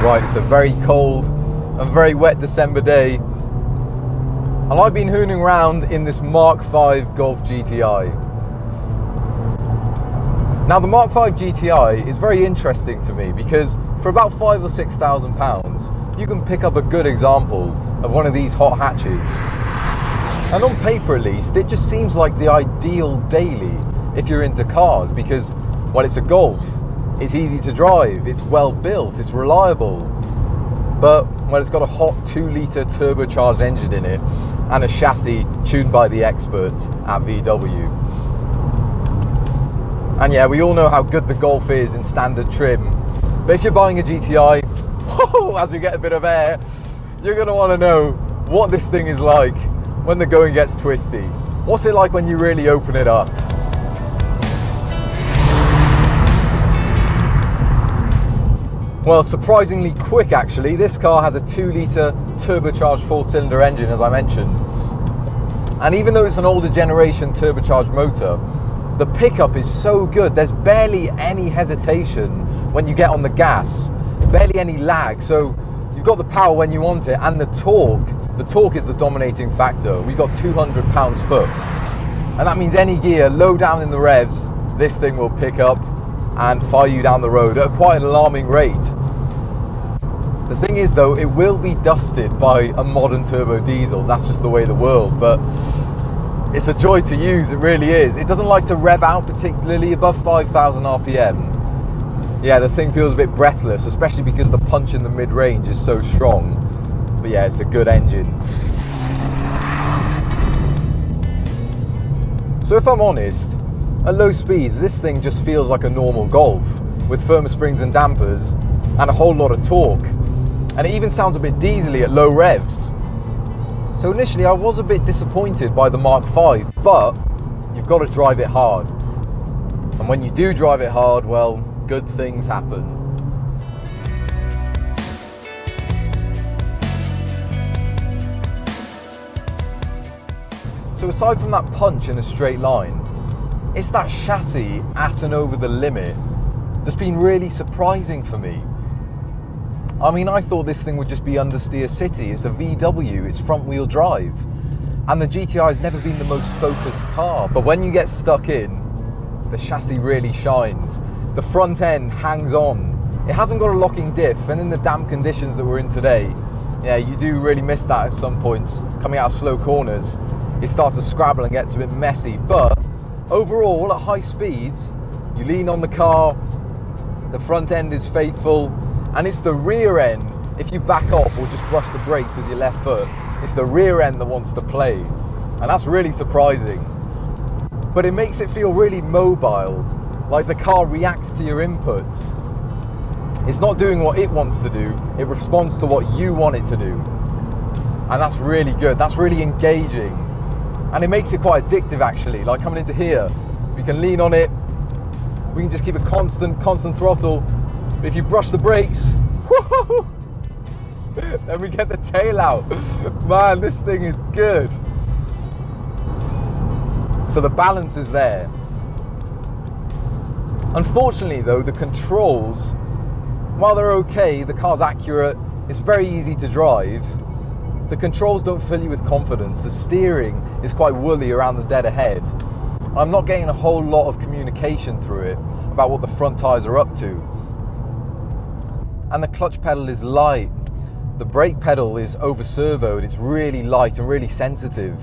Right, it's a very cold and very wet December day, and I've been hooning around in this Mk5 Golf GTI. Now the Mk5 GTI is very interesting to me because for about £5,000 or £6,000 you can pick up a good example of one of these hot hatches. And on paper at least, it just seems like the ideal daily if you're into cars because, well, it's a Golf, it's easy to drive, it's well built, it's reliable. But, well, it's got a hot 2-litre turbocharged engine in it and a chassis tuned by the experts at VW. And yeah, we all know how good the Golf is in standard trim. But if you're buying a GTI, whoa, as we get a bit of air, you're going to want to know what this thing is like when the going gets twisty. What's it like when you really open it up? Well, surprisingly quick actually. This car has a 2-litre turbocharged 4-cylinder engine, as I mentioned. And even though it's an older generation turbocharged motor, the pickup is so good. There's barely any hesitation when you get on the gas, barely any lag. So you've got the power when you want it, and the torque is the dominating factor. We've got 200 pounds-foot. And that means any gear, low down in the revs, this thing will pick up and fire you down the road at quite an alarming rate. The thing is though, it will be dusted by a modern turbo diesel. That's just the way of the world, but it's a joy to use, it really is. It doesn't like to rev out particularly above 5,000 RPM. Yeah, the thing feels a bit breathless, especially because the punch in the mid-range is so strong. But yeah, it's a good engine. So if I'm honest, at low speeds, this thing just feels like a normal Golf with firmer springs and dampers and a whole lot of torque. And it even sounds a bit diesely at low revs. So initially I was a bit disappointed by the Mk5, but you've got to drive it hard. And when you do drive it hard, well, good things happen. So aside from that punch in a straight line, it's that chassis at and over the limit that's been really surprising for me. I mean, I thought this thing would just be understeer city. It's a VW, it's front wheel drive. And the GTI has never been the most focused car. But when you get stuck in, the chassis really shines. The front end hangs on. It hasn't got a locking diff, and in the damp conditions that we're in today, yeah, you do really miss that at some points. Coming out of slow corners, it starts to scrabble and gets a bit messy. But overall, at high speeds, you lean on the car, the front end is faithful, and it's the rear end, if you back off or just brush the brakes with your left foot, it's the rear end that wants to play. And that's really surprising. But it makes it feel really mobile, like the car reacts to your inputs. It's not doing what it wants to do, it responds to what you want it to do. And that's really good, that's really engaging. And it makes it quite addictive actually. Like coming into here, we can lean on it, we can just keep a constant throttle. But if you brush the brakes, whoo, then we get the tail out. Man, this thing is good. So the balance is there. Unfortunately though, the controls, while they're okay, the car's accurate, it's very easy to drive, the controls don't fill you with confidence. The steering is quite woolly around the dead ahead. I'm not getting a whole lot of communication through it about what the front tyres are up to. And the clutch pedal is light. The brake pedal is over-servoed. It's really light and really sensitive,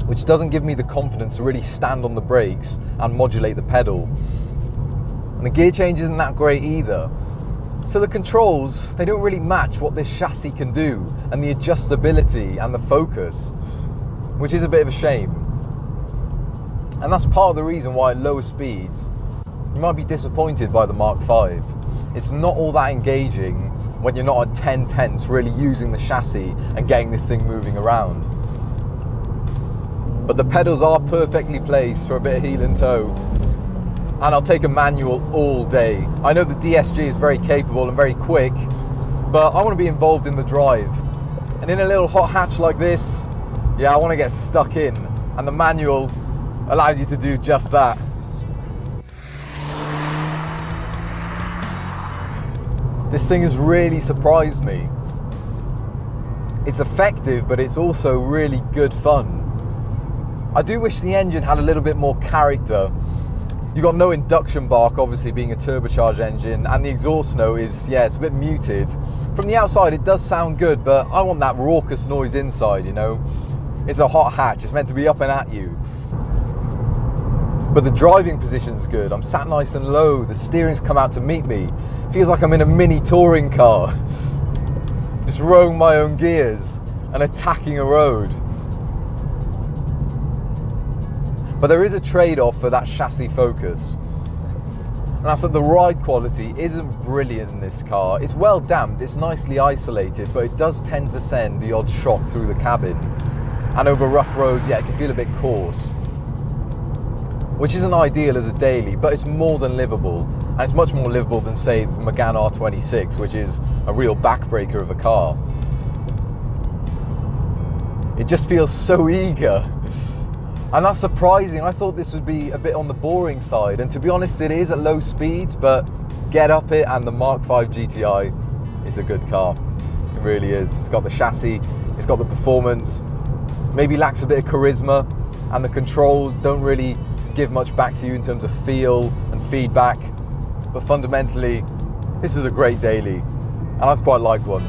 which doesn't give me the confidence to really stand on the brakes and modulate the pedal. And the gear change isn't that great either. So the controls, they don't really match what this chassis can do, and the adjustability and the focus, which is a bit of a shame. And that's part of the reason why at lower speeds, you might be disappointed by the Mk5. It's not all that engaging when you're not at 10 tenths really using the chassis and getting this thing moving around. But the pedals are perfectly placed for a bit of heel and toe. And I'll take a manual all day. I know the DSG is very capable and very quick, but I want to be involved in the drive. And in a little hot hatch like this, yeah, I want to get stuck in. And the manual allows you to do just that. This thing has really surprised me. It's effective, but it's also really good fun. I do wish the engine had a little bit more character. You got no induction bark, obviously being a turbocharged engine, and the exhaust note is, yeah, it's a bit muted. From the outside it does sound good, but I want that raucous noise inside, you know. It's a hot hatch, it's meant to be up and at you. But the driving position's good. I'm sat nice and low, the steering's come out to meet me. Feels like I'm in a mini touring car. Just rowing my own gears and attacking a road. But there is a trade-off for that chassis focus. And that's that the ride quality isn't brilliant in this car. It's well damped, it's nicely isolated, but it does tend to send the odd shock through the cabin. And over rough roads, yeah, it can feel a bit coarse. Which isn't ideal as a daily, but it's more than livable. And it's much more livable than, say, the Megane R26, which is a real backbreaker of a car. It just feels so eager. And that's surprising. I thought this would be a bit on the boring side, and to be honest it is at low speeds, but get up it and the Mk5 GTI is a good car. It really is. It's got the chassis, it's got the performance, maybe lacks a bit of charisma, and the controls don't really give much back to you in terms of feel and feedback, but fundamentally this is a great daily and I'd quite like one.